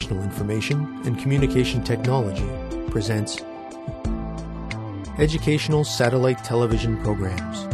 Information and Communication Technology presents Educational Satellite Television Programs.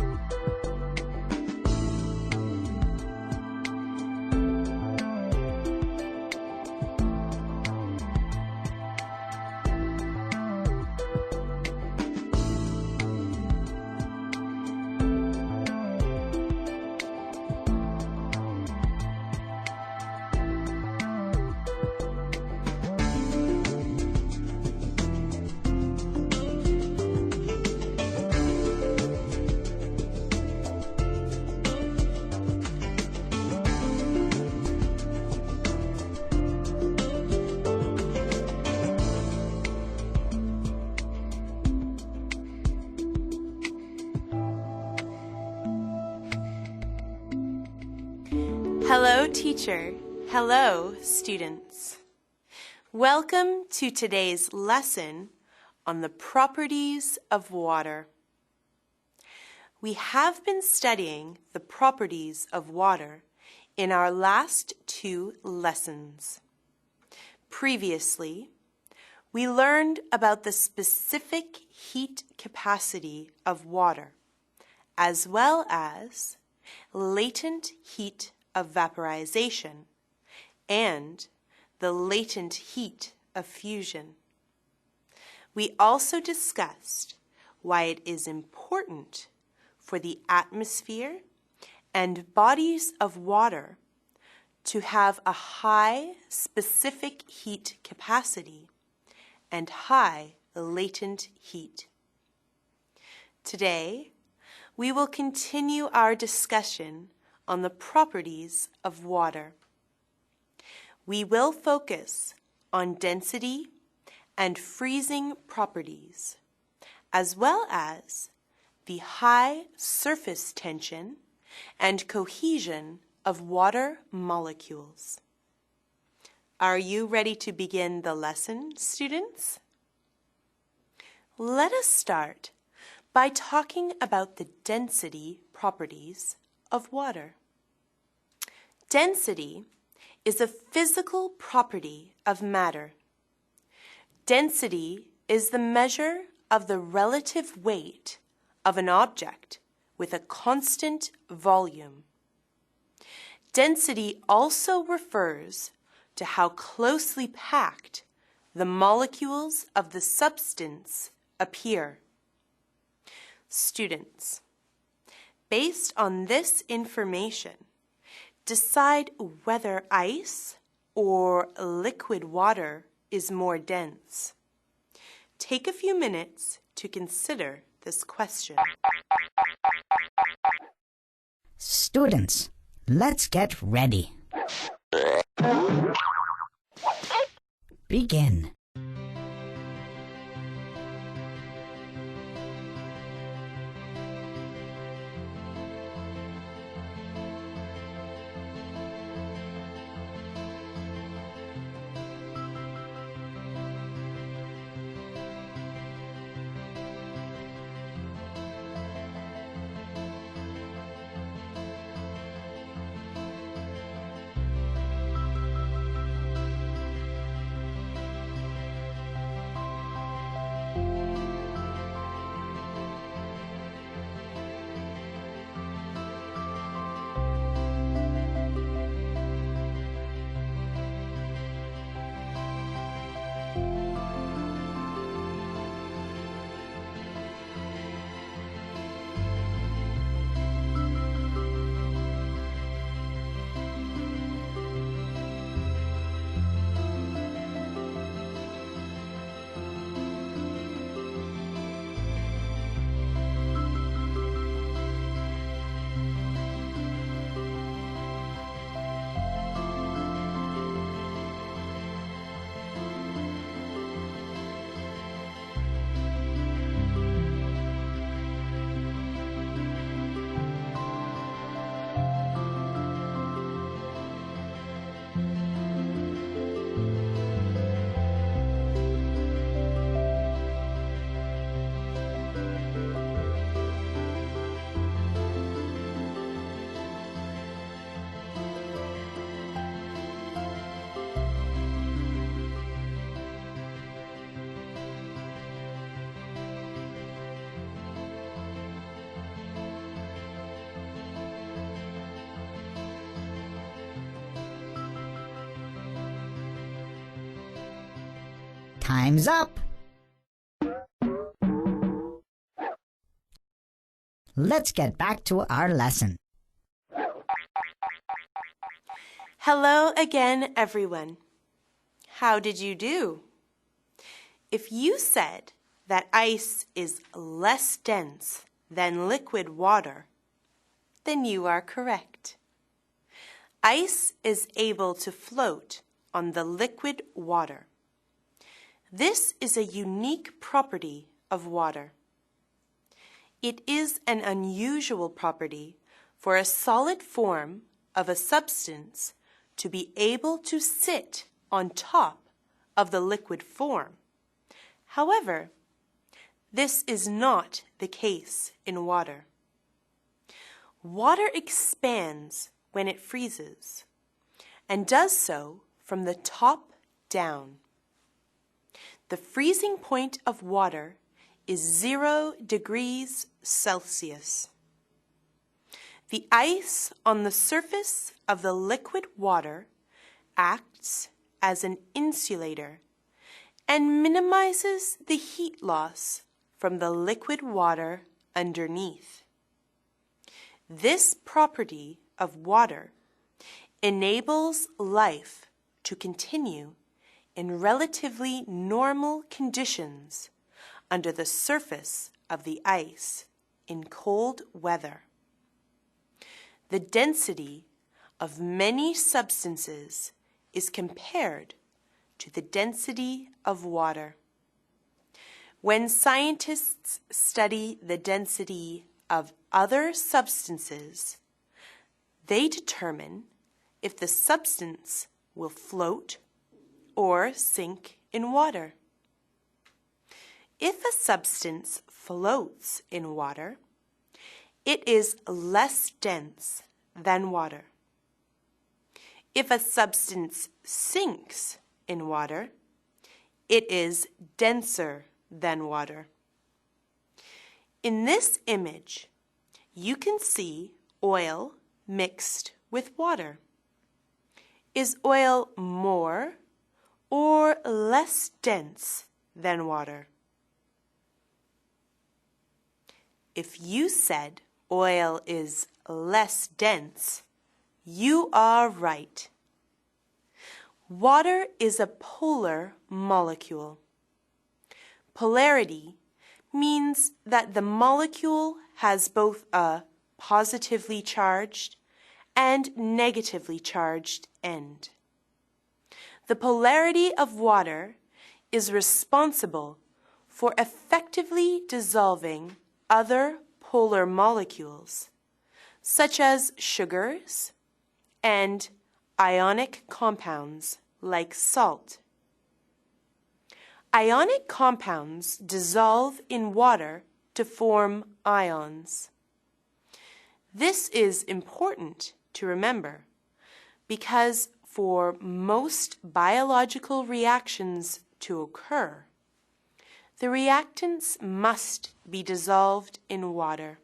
Hello, teacher. Hello, students. Welcome to today's lesson on the properties of water. We have been studying the properties of water in our last two lessons. Previously, we learned about the specific heat capacity of water, as well as latent heat of vaporization and the latent heat of fusion. We also discussed why it is important for the atmosphere and bodies of water to have a high specific heat capacity and high latent heat. Today, we will continue our discussion on the properties of water. We will focus on density and freezing properties, as well as the high surface tension and cohesion of water molecules. Are you ready to begin the lesson, students? Let us start by talking about the density properties of water. Density is a physical property of matter. Density is the measure of the relative weight of an object with a constant volume. Density also refers to how closely packed the molecules of the substance appear. Students, based on this information, decide whether ice or liquid water is more dense. Take a few minutes to consider this question. Students, let's get ready. Begin. Time's up! Let's get back to our lesson. Hello again, everyone. How did you do? If you said that ice is less dense than liquid water, then you are correct. Ice is able to float on the liquid water. This is a unique property of water. It is an unusual property for a solid form of a substance to be able to sit on top of the liquid form. However, this is not the case in water. Water expands when it freezes and does so from the top down. The freezing point of water is 0 degrees Celsius. The ice on the surface of the liquid water acts as an insulator and minimizes the heat loss from the liquid water underneath. This property of water enables life to continue in relatively normal conditions under the surface of the ice in cold weather. The density of many substances is compared to the density of water. When scientists study the density of other substances, they determine if the substance will float or sink in water. If a substance floats in water, it is less dense than water. If a substance sinks in water, it is denser than water. In this image, you can see oil mixed with water. Is oil more or less dense than water? If you said oil is less dense, you are right. Water is a polar molecule. Polarity means that the molecule has both a positively charged and negatively charged end. The polarity of water is responsible for effectively dissolving other polar molecules, such as sugars and ionic compounds like salt. Ionic compounds dissolve in water to form ions. This is important to remember because for most biological reactions to occur, the reactants must be dissolved in water.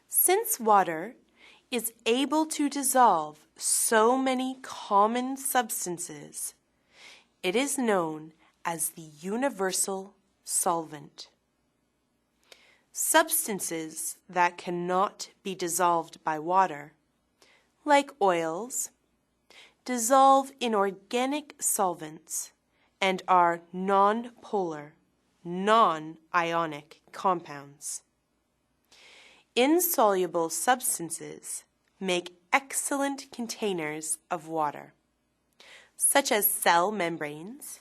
Since water is able to dissolve so many common substances, it is known as the universal solvent. Substances that cannot be dissolved by water, like oils, dissolve in organic solvents and are non-polar, non-ionic compounds. Insoluble substances make excellent containers of water, such as cell membranes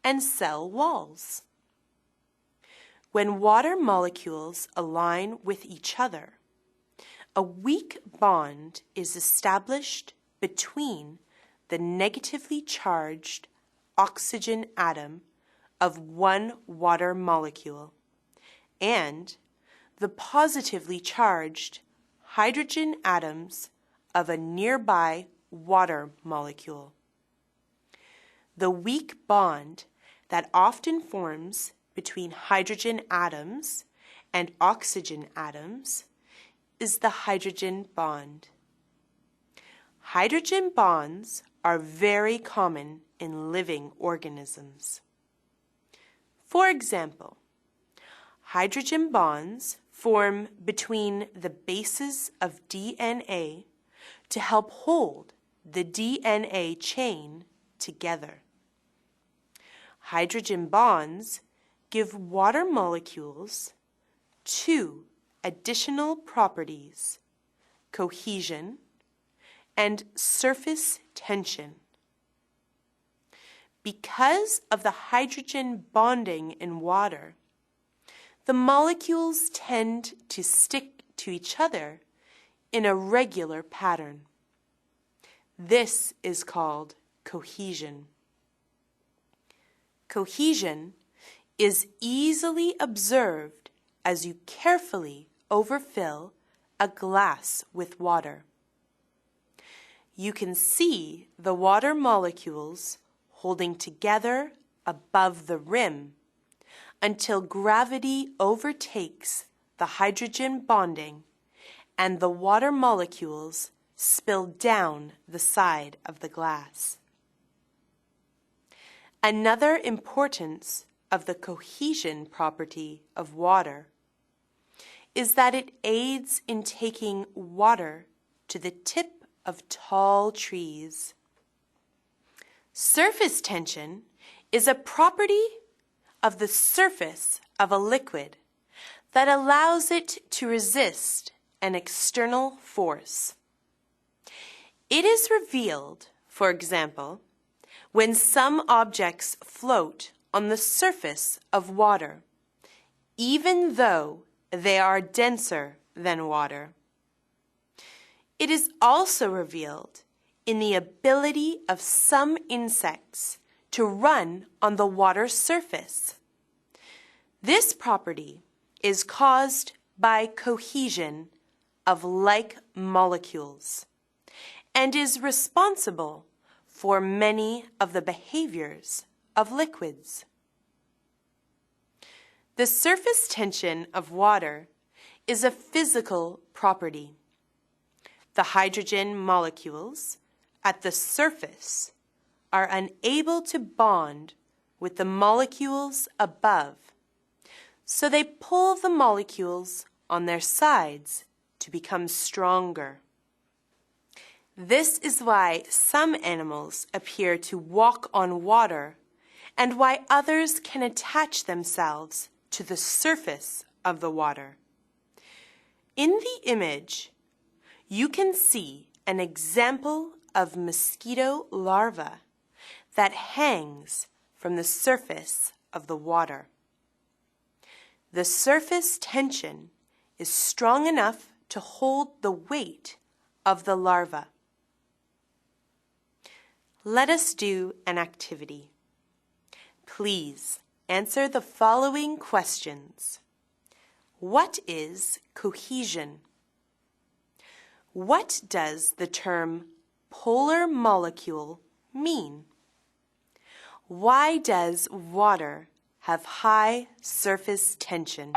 and cell walls. When water molecules align with each other, a weak bond is established between the negatively charged oxygen atom of one water molecule and the positively charged hydrogen atoms of a nearby water molecule. The weak bond that often forms between hydrogen atoms and oxygen atoms is the hydrogen bond. Hydrogen bonds are very common in living organisms. For example, hydrogen bonds form between the bases of DNA to help hold the DNA chain together. Hydrogen bonds give water molecules two additional properties: cohesion and surface tension. Because of the hydrogen bonding in water, the molecules tend to stick to each other in a regular pattern. This is called cohesion. Cohesion is easily observed as you carefully overfill a glass with water. You can see the water molecules holding together above the rim until gravity overtakes the hydrogen bonding and the water molecules spill down the side of the glass. Another importance of the cohesion property of water is that it aids in taking water to the tip of tall trees. Surface tension is a property of the surface of a liquid that allows it to resist an external force. It is revealed, for example, when some objects float on the surface of water, even though they are denser than water. It is also revealed in the ability of some insects to run on the water surface. This property is caused by cohesion of like molecules and is responsible for many of the behaviors of liquids. The surface tension of water is a physical property. The hydrogen molecules at the surface are unable to bond with the molecules above, so they pull the molecules on their sides to become stronger. This is why some animals appear to walk on water and why others can attach themselves to the surface of the water. In the image, you can see an example of mosquito larva that hangs from the surface of the water. The surface tension is strong enough to hold the weight of the larva. Let us do an activity. Please answer the following questions. What is cohesion? What does the term polar molecule mean? Why does water have high surface tension?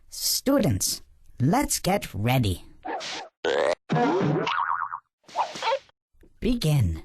Students, let's get ready. Begin.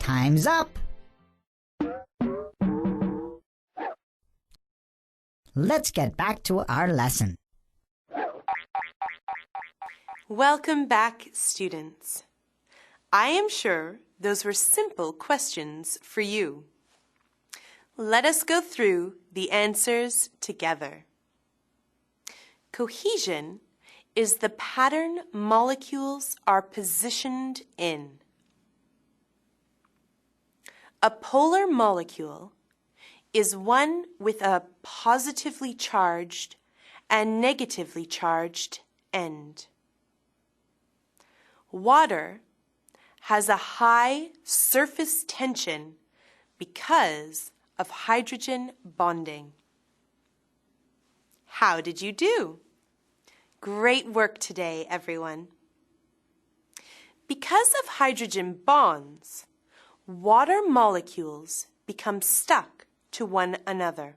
Time's up. Let's get back to our lesson. Welcome back, students. I am sure those were simple questions for you. Let us go through the answers together. Cohesion is the pattern molecules are positioned in. A polar molecule is one with a positively charged and negatively charged end. Water has a high surface tension because of hydrogen bonding. How did you do? Great work today, everyone. Because of hydrogen bonds, water molecules become stuck to one another.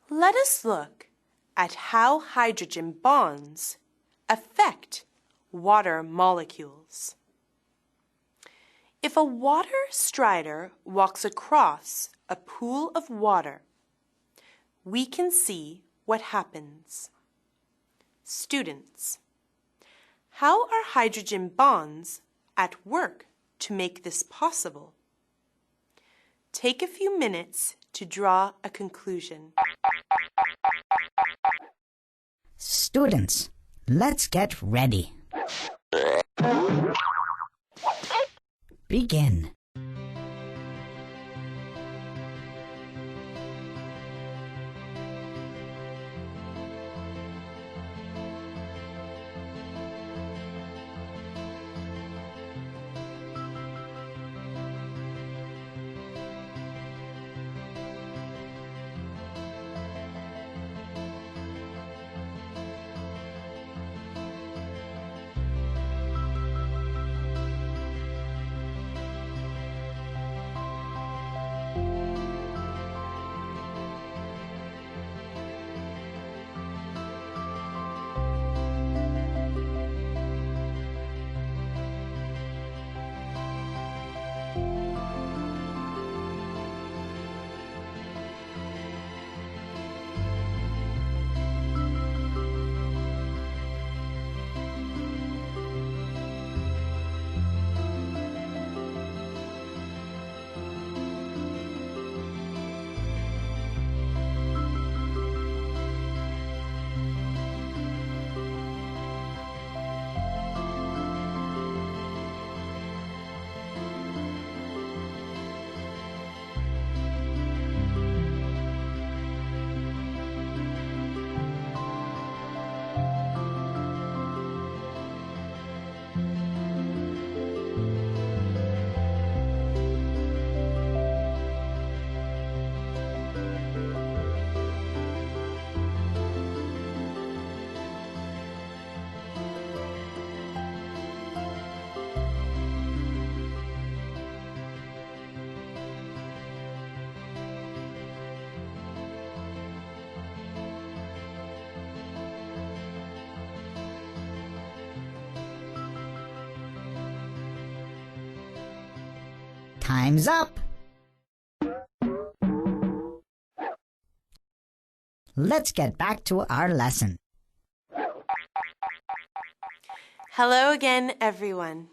Let us look at how hydrogen bonds affect water molecules. If a water strider walks across a pool of water, we can see what happens. Students, how are hydrogen bonds at work to make this possible? Take a few minutes to draw a conclusion. Students, let's get ready. Begin. Time's up. Let's get back to our lesson. Hello again, everyone.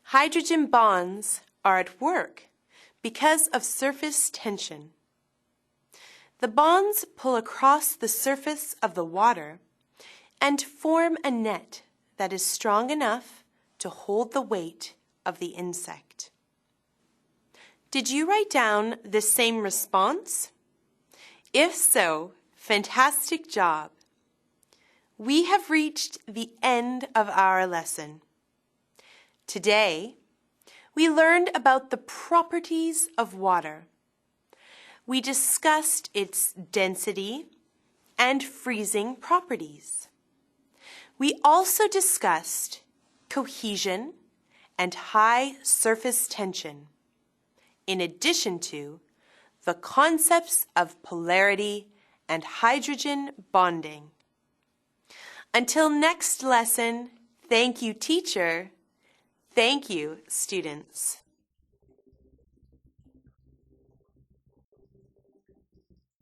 Hydrogen bonds are at work because of surface tension. The bonds pull across the surface of the water and form a net that is strong enough to hold the weight of the insect. Did you write down the same response? If so, fantastic job. We have reached the end of our lesson. Today, we learned about the properties of water. We discussed its density and freezing properties. We also discussed cohesion and high surface tension, in addition to the concepts of polarity and hydrogen bonding. Until next lesson, thank you, teacher. Thank you, students.